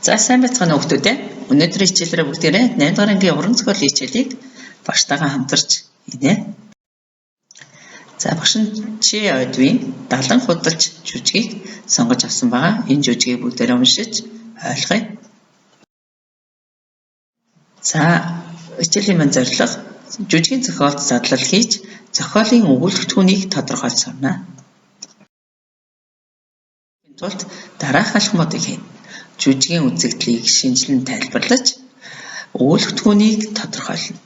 За сайн байцгаана уу хүүхдүүд ээ. Өнөөдрийн хичээлээр бүгдээрээ 8 дугаар ангийн уран зохиолын хичээлийг багштайгаа хамтарч хийнэ. За багш нь чи ойдвийн далан худалч жүжигийг сонгож авсан байгаа. Энэ жүжигийг бүгдээрээ уншиж ойлгоё. За хичээлийн маань зорилго жүжигийн зохиолд задлал хийж зохиолын өгүүлбэртгүүнийг тодорхойлж сурна. Энэ тулд дараах алхмуудыг хийнэ. Жүжигийн үзэгдлийг шинжилэн тайлбарлаж өгүүлбэртгүүнийг тодорхойлно.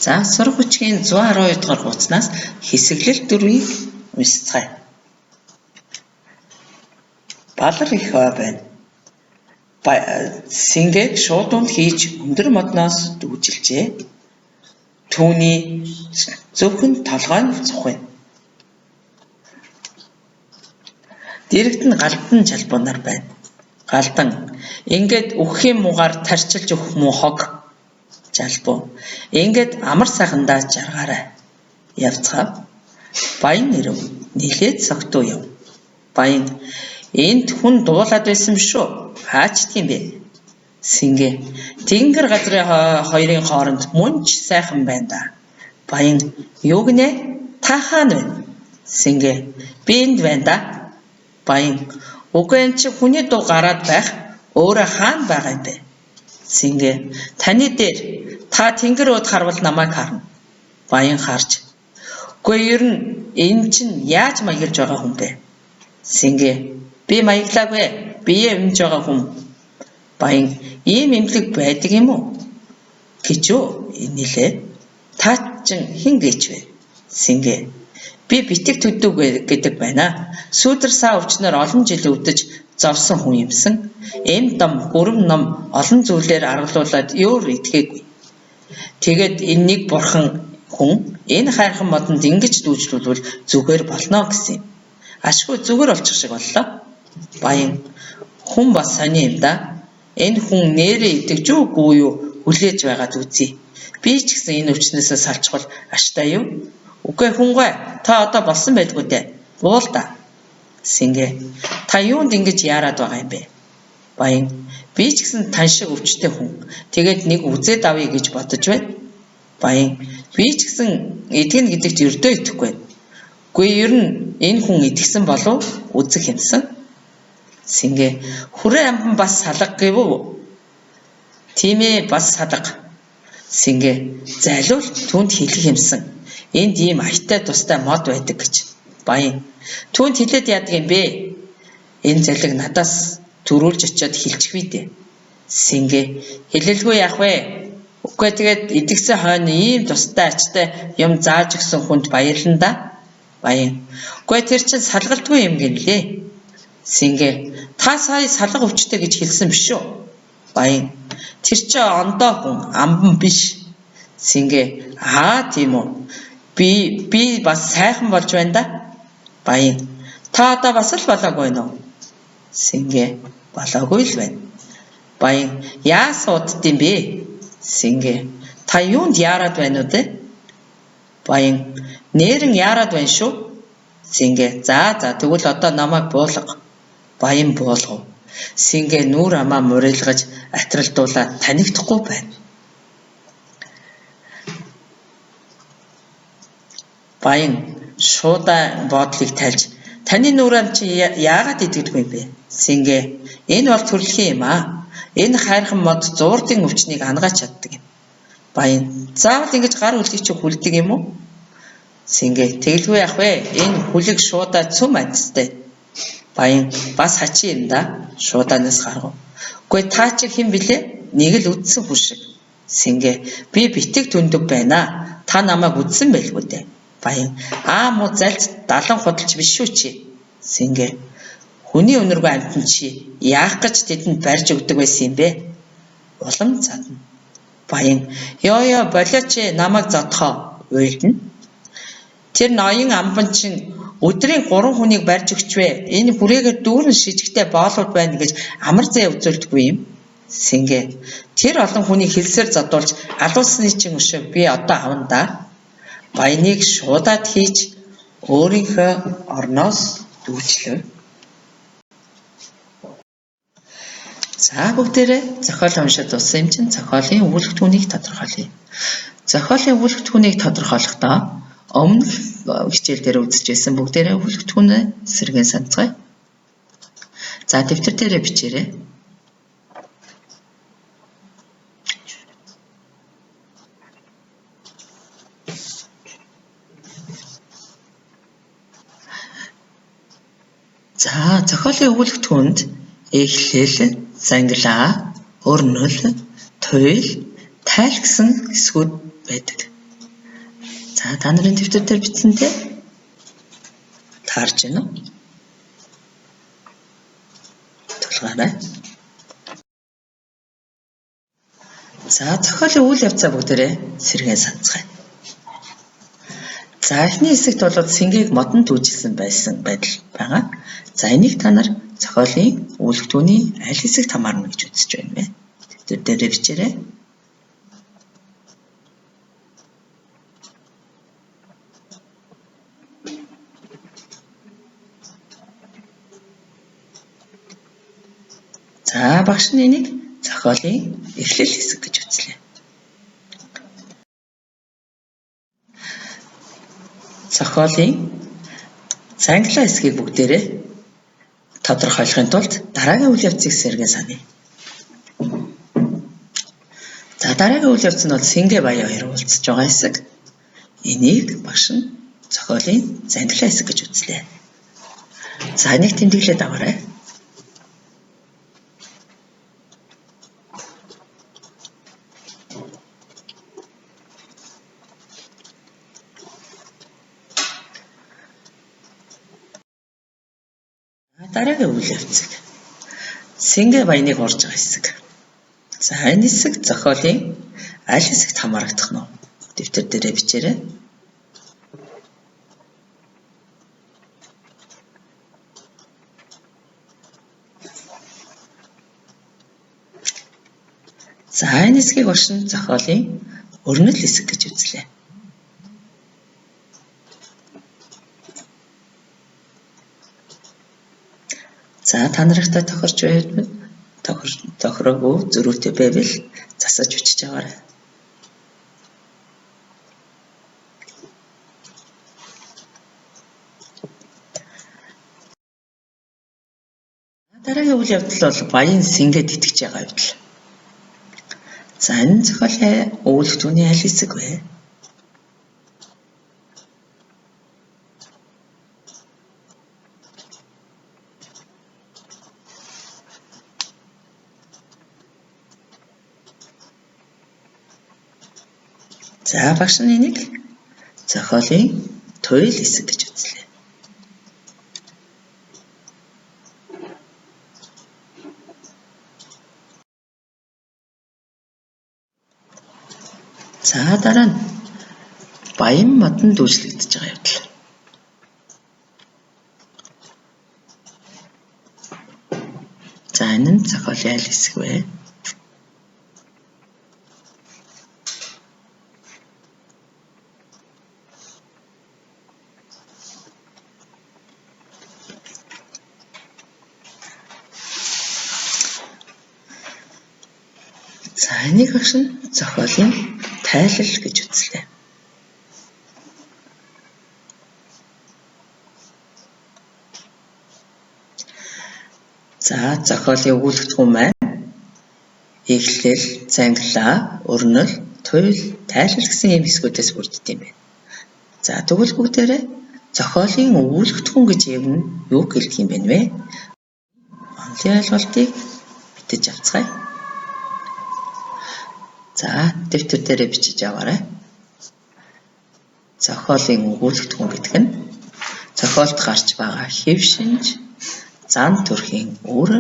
За сурах хүчгийн 112 дугаар хуудаснаас хэсэглэл дөрвийг уншицгаая. Балар их ой байна. Сингээг шуудуунд хийж өндөр модноос дүүжилжээ. Түүний зөвхөн толгой нь цухив. Дэрэгт нь галдан жалбуунаар байна. Галдан ингээд үхэхийн муугаар тарчилж өгөх муу хог. Жалбуу ингээд амар сайхандаа жаргаарай. Явцгаав. Баян ирэв. Нилээд согтуу яв. Баян энд хүн дуулаад байсан биш үү? Хаач тийм бэ? Сингэ тэнгэр газрын хоёрын хооронд мунч сайхан байна да. Баян юу гинэ? Та хаана вэ? Сингэ би энд байна да. Баян үгүй энэ чи хүний дуу гараад байх өөрөө хаана байгаа юм бэ? Сингэ таны дээр та тэнгэр ууд харвал намайг харна. Баян харж үгүй ер нь энэ чинь яаж маяглаж байгаа хүн бэ? Сингэ би маяглаагүй бие өмж байгаа хүн. Баян ийм эмнэлэг байдаг юм уу? Гэж үү нилээ. Та чин хин гэж вэ? Сингэ би битэг төдөв гэдэг байна. Сүүдэр саа өвчнөр олон жил өвдөж зовсон хүн юмсан. Эм дом, гүрэм ном олон зүйлээр аргалуулад өөр итгээгүй. Тэгээд энэ нэг бурхан хүн энэ хайрхан модонд ингэж дүүжлүүлвэл зүгээр болно гэсэн юм. Ашгүй зүгээр олчих шиг боллоо. Баян хүн бас сони юм да. Энэ хүн нэрээ итгэж үгүй юу хүлээж байгаад үзье. Би ч гэсэн энэ өвчнөөсөө салчвал аштай юу? Үгүй хүнгүй та одоо болсон байлгүй дээ. Буул да. Сингэ та юунд ингэж яарад байгаа юм бэ? Баян би ч гэсэн тань шиг өвчтэй хүн. Тэгээд нэг үзээд авъя гэж бодож байна. Баян би ч гэсэн итгэнэ гэдэгт ердөө итгэхгүй. Үгүй ер нь энэ хүн итгэсэн болов үзэх юмсан. Сингэ хүрээ амхан бас салга гэв үү? Тийм ээ бас салга. Сингэ залуул түнд хэлэх юмсан. Энд ийм аятай тустай мод байдаг гэж. Баян түүнд хэлээд яадаг юм бэ? Энэ залиг надаас төрүүлж очиод хэлчихвээ дээ. Сингэ хэлэлгүй яах вэ? Үгүй тэгээд идэгсэн хойно ийм тустай ачтай юм зааж өгсөн хүнд баярлана да. Баян үгүй тэр чинь салгалтгүй юм гинлээ. Сингэ та сая салга өвчтэй гэж хэлсэн биш үү? Баян тэр чинь ондоо хүн амбан биш. Сингэ тийм үү? Би бас сайхан болж байна да. Баян та одоо бас л болоогүй байна уу? Сингэ болоогүй л байна. Баян яа сууддсан бэ? Сингэ та юунд яарад байна уу те? Баян нэрэн яарад байна шүү. Сингэ за тэгвэл одоо намайг буулга. Баян буулгав. Сингэ нүүр амаа мурилгаж атралдуулаад танигдахгүй байна. Баян шуудаа бодлыг тайлж таны нүүр ам чи яагаад идэгдгүй юм бэ? Сингэ энэ бол төрөлхийн юм аа. Энэ хайрхан мод зуурдын өвчнийг ангааж чаддаг юм. Баян заавал ингэж гар үлдгийг чи хүлдэг юм уу? Сингэ тэгэлгүй яах вэ? Энэ хүлэг шуудаа цөм амьдстай. Баян бас хачи юм да. Шуудаанаас гаргав. Үгүй та чи хэн блэ? Нэг л үдсэн хүн шиг. Сингэ би битэг түндөв байна. Та намайг үдсэн байлгүй дээ. Баян муу залц далан худалч биш шүү чи. Сингэ хүний өнөргөө амтан чи яах гэж тэдэнд барьж өгдөг байсан юм бэ? Улам задна. Баян ёо болооч намайг зодхоо уйлдна. Тэр ноён амбан чинь өдрийн 3 хүнийг барьж өгчвэ. Энэ хүрээгээр дүүрэн шижигтэй боолууд байна гэж амар зэ өвзөлдөггүй юм. Сингэ тэр олон хүнийг хэлсээр задуулж алууссаны чинь өшөө би одоо авна да. Баяныг шуудаад хийж өөрийнхөө орноос дүүжлөө. За бүгдээрээ зохиол уншаад дууссан юм чинь зохиолын өгүүлбэртгүүнийг тодорхойлъё. Зохиолын өгүүлбэртгүүнийг тодорхойлохдоо өмнөх хичээл дээр үзчихсэн бүгдээрээ өгүүлбэртгүүнээ сэргээн санацгаая. За дэвтэр дээрээ бичээрэй. За зохиолын өгүүлбэртгүүнд эхлэл, зангилаа, өрнөл, туйл, тайл гэсэн хэсгүүд байдаг. За та нарын дэвтэр дээр бичсэнтэй таарч байна уу? Тулгаарай. За зохиолын үйл явцаа бүгдээрээ сэргээн санацгаая. За эхний хэсэгт бол сэнгийг модонд үүжилсэн байсан байдал байгаа. За энийг та нар зохиолын өгүүлбэртгүүний аль хэсэгт хамаарна гэж үзэж байна вэ? Дэвтэр дээрээ бичээрэй. За багш нь энийг зохиолын эхлэл хэсэг гэж үзлээ. Зохиолын зангилаа хэсгийг бүгдээрээ тодорхойлохын тулд дараагийн үйл явцыг сэргээн саная. За дараагийн үйл явц нь бол сэнгээ баяа хоёр уулзж байгаа хэсэг. Энийг багш нь зохиолын зангилаа хэсэг гэж үзлээ. За энийг тэмдэглээд аваарай. Дараагийн үйл явцыг сэнгээ баяныг урж байгаа хэсэг. За энэ хэсэг зохиолын аль хэсэгт хамаарагдах нь вэ? Дэвтэр дээрээ бичээрэй. За энэ хэсгийг багш нь зохиолын өрнөл хэсэг гэж үзлээ. За та нартай тохирч байвал тохироогүй зөрүүтэй байвал засаж бичиж аваарай. Дараагийн үйл явдал бол баян сэнгээд итгэж байгаа явдал. За энэ зохиолын өгүүлбэртгүүний аль хэсэг вэ? За багш нь энийг зохиолын туйл хэсэг гэж үзлээ. За дараа нь баян модонд үйлчлэгдэж байгаа явдал. За энэ нь зохиолын аль хэсэг вэ? За энийг багш нь зохиолын тайлал гэж үзлээ. За зохиолын өгүүлбэртгүүн маань эхлэл, зангилаа, өрнөл, туйл, тайлал гэсэн ийм хэсгүүдээс бүрддэг юм байна. За тэгвэл бүгдээрээ зохиолын өгүүлбэртгүүн гэж юу хэлэх юм бэ нэ? Онцлог ойлголтыг бичиж авцгаая. За дэвтэр дээрээ бичиж аваарай. Зохиолын өгүүлбэртгүүн гэдэг нь зохиолд гарч байгаа хэв шинж, зан төрхийн үр,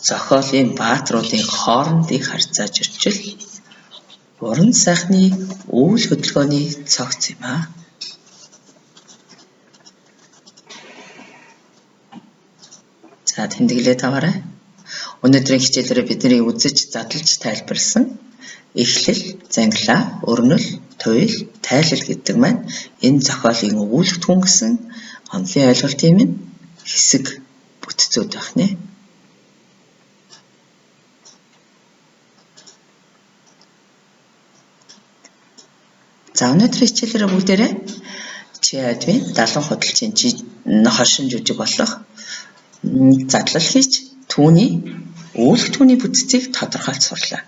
зохиолын баатруудын хоорондын харьцаа зөрчил, уран сайхны үйл хөдөлгөөний цогц юм аа. За тэмдэглээд аваарай. Өнөөдрийн хичээлээр бидний үзэж задлж тайлбарласан эхлэл, зангилаа, өрнөл, туйл, тайлал гэдэг маань энэ зохиолын өгүүлбэртгүүн гэсэн онцлог ойлголтын минь хэсэг бүтцүүд байх нэ. За өнөөдрийн хичээлээрээ бүгдээрээ ЧАД-ийн 70 худалчийн хоршин жүжиг болох задлал хийж түүний үүлэх түүний бүтцийг тодорхойлж сурлаа.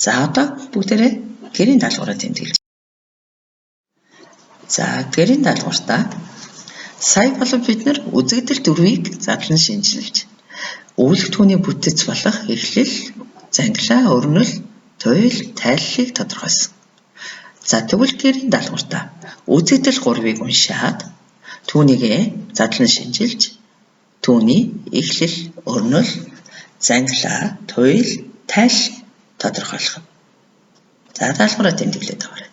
За одоо бүгдээрээ гэрийн даалгавраа тэмдэглэж. За гэрийн даалгавартаа сая болов бид нар үзэгдэл дөрвийг задлан шинжилж үүлэх түүний бүтэц болох эхлэл, зангилаа, өрнөл, туйл, тайллыг тодорхойлсон. За тэгвэл гэрийн даалгавартаа үзэгдэл 3-ыг уншаад түүнийгээ задлан шинжилж түүний эхлэл, өрнөл, зангилаа, туйл, тайллыг тодорхойлох. За даалгавраа тэмдэглээд аваарай.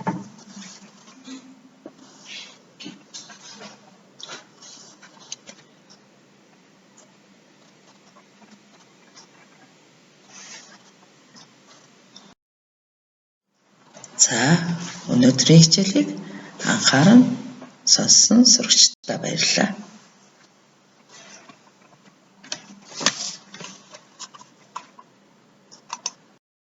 За өнөөдрийн хичээлийг анхааран сонссон сурагчдаа баярлалаа.